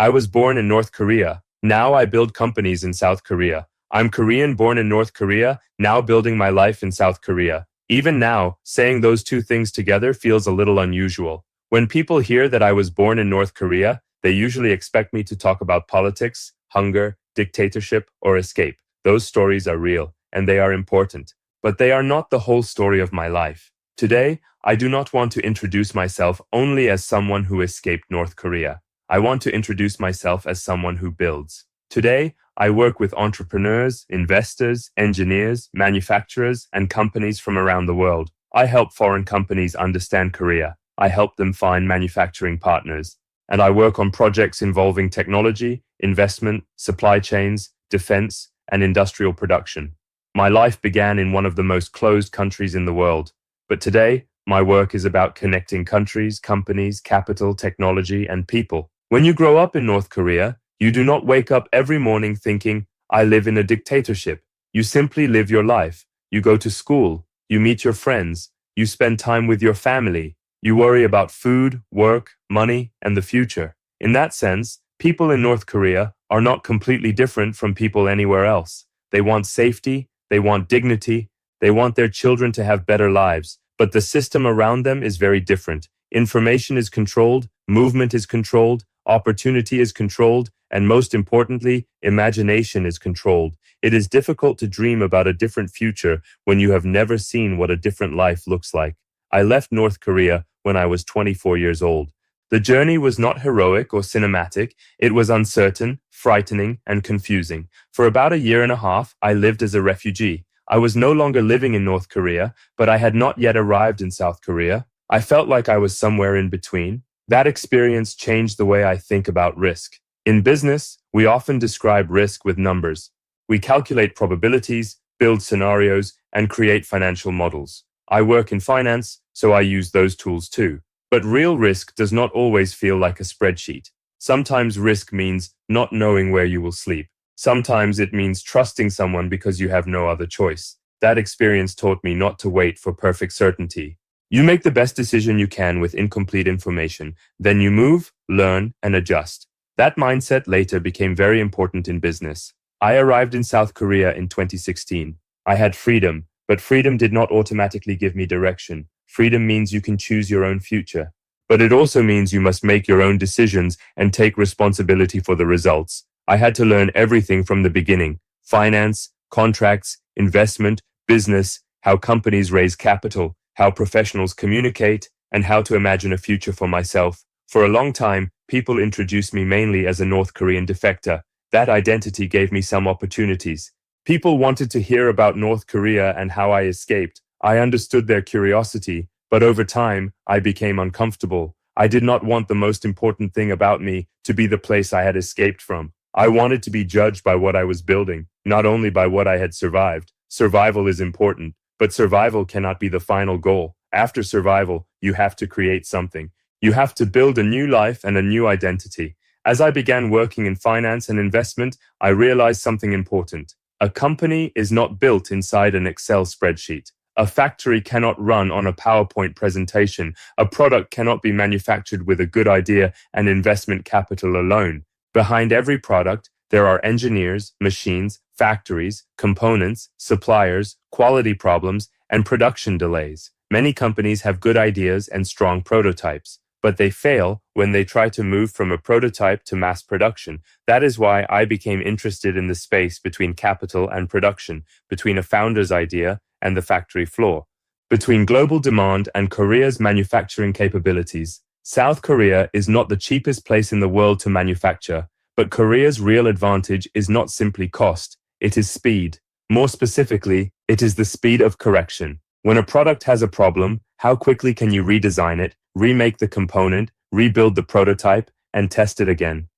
I was born in North Korea. Now I build companies in South Korea. I'm Korean born in North Korea, now building my life in South Korea. Even now, saying those two things together feels a little unusual. When people hear that I was born in North Korea, they usually expect me to talk about politics, hunger, dictatorship, or escape. Those stories are real, and they are important. But they are not the whole story of my life. Today, I do not want to introduce myself only as someone who escaped North Korea. I want to introduce myself as someone who builds. Today, I work with entrepreneurs, investors, engineers, manufacturers, and companies from around the world. I help foreign companies understand Korea. I help them find manufacturing partners. And I work on projects involving technology, investment, supply chains, defense, and industrial production. My life began in one of the most closed countries in the world. But today, my work is about connecting countries, companies, capital, technology, and people. When you grow up in North Korea, you do not wake up every morning thinking, I live in a dictatorship. You simply live your life. You go to school. You meet your friends. You spend time with your family. You worry about food, work, money, and the future. In that sense, people in North Korea are not completely different from people anywhere else. They want safety. They want dignity. They want their children to have better lives. But the system around them is very different. Information is controlled. Movement is controlled. Opportunity is controlled, and most importantly, imagination is controlled. It is difficult to dream about a different future when you have never seen what a different life looks like. I left North Korea when I was 24 years old. The journey was not heroic or cinematic. It was uncertain, frightening, and confusing. For about a year and a half, I lived as a refugee. I was no longer living in North Korea, but I had not yet arrived in South Korea. I felt like I was somewhere in between. That experience changed the way I think about risk. In business, we often describe risk with numbers. We calculate probabilities, build scenarios, and create financial models. I work in finance, so I use those tools too. But real risk does not always feel like a spreadsheet. Sometimes risk means not knowing where you will sleep. Sometimes it means trusting someone because you have no other choice. That experience taught me not to wait for perfect certainty. You make the best decision you can with incomplete information. Then you move, learn, and adjust. That mindset later became very important in business. I arrived in South Korea in 2016. I had freedom, but freedom did not automatically give me direction. Freedom means you can choose your own future. But it also means you must make your own decisions and take responsibility for the results. I had to learn everything from the beginning: finance, contracts, investment, business, how companies raise capital, how professionals communicate, and how to imagine a future for myself. For a long time, people introduced me mainly as a North Korean defector. That identity gave me some opportunities. People wanted to hear about North Korea and how I escaped. I understood their curiosity, but over time, I became uncomfortable. I did not want the most important thing about me to be the place I had escaped from. I wanted to be judged by what I was building, not only by what I had survived. Survival is important. But survival cannot be the final goal. After survival, you have to create something. You have to build a new life and a new identity. As I began working in finance and investment, I realized something important. A company is not built inside an Excel spreadsheet. A factory cannot run on a PowerPoint presentation. A product cannot be manufactured with a good idea and investment capital alone. Behind every product, there are engineers, machines, factories, components, suppliers, quality problems, and production delays. Many companies have good ideas and strong prototypes, but they fail when they try to move from a prototype to mass production. That is why I became interested in the space between capital and production, between a founder's idea and the factory floor, between global demand and Korea's manufacturing capabilities. South Korea is not the cheapest place in the world to manufacture, but Korea's real advantage is not simply cost, it is speed. More specifically, it is the speed of correction. When a product has a problem, how quickly can you redesign it, remake the component, rebuild the prototype, and test it again?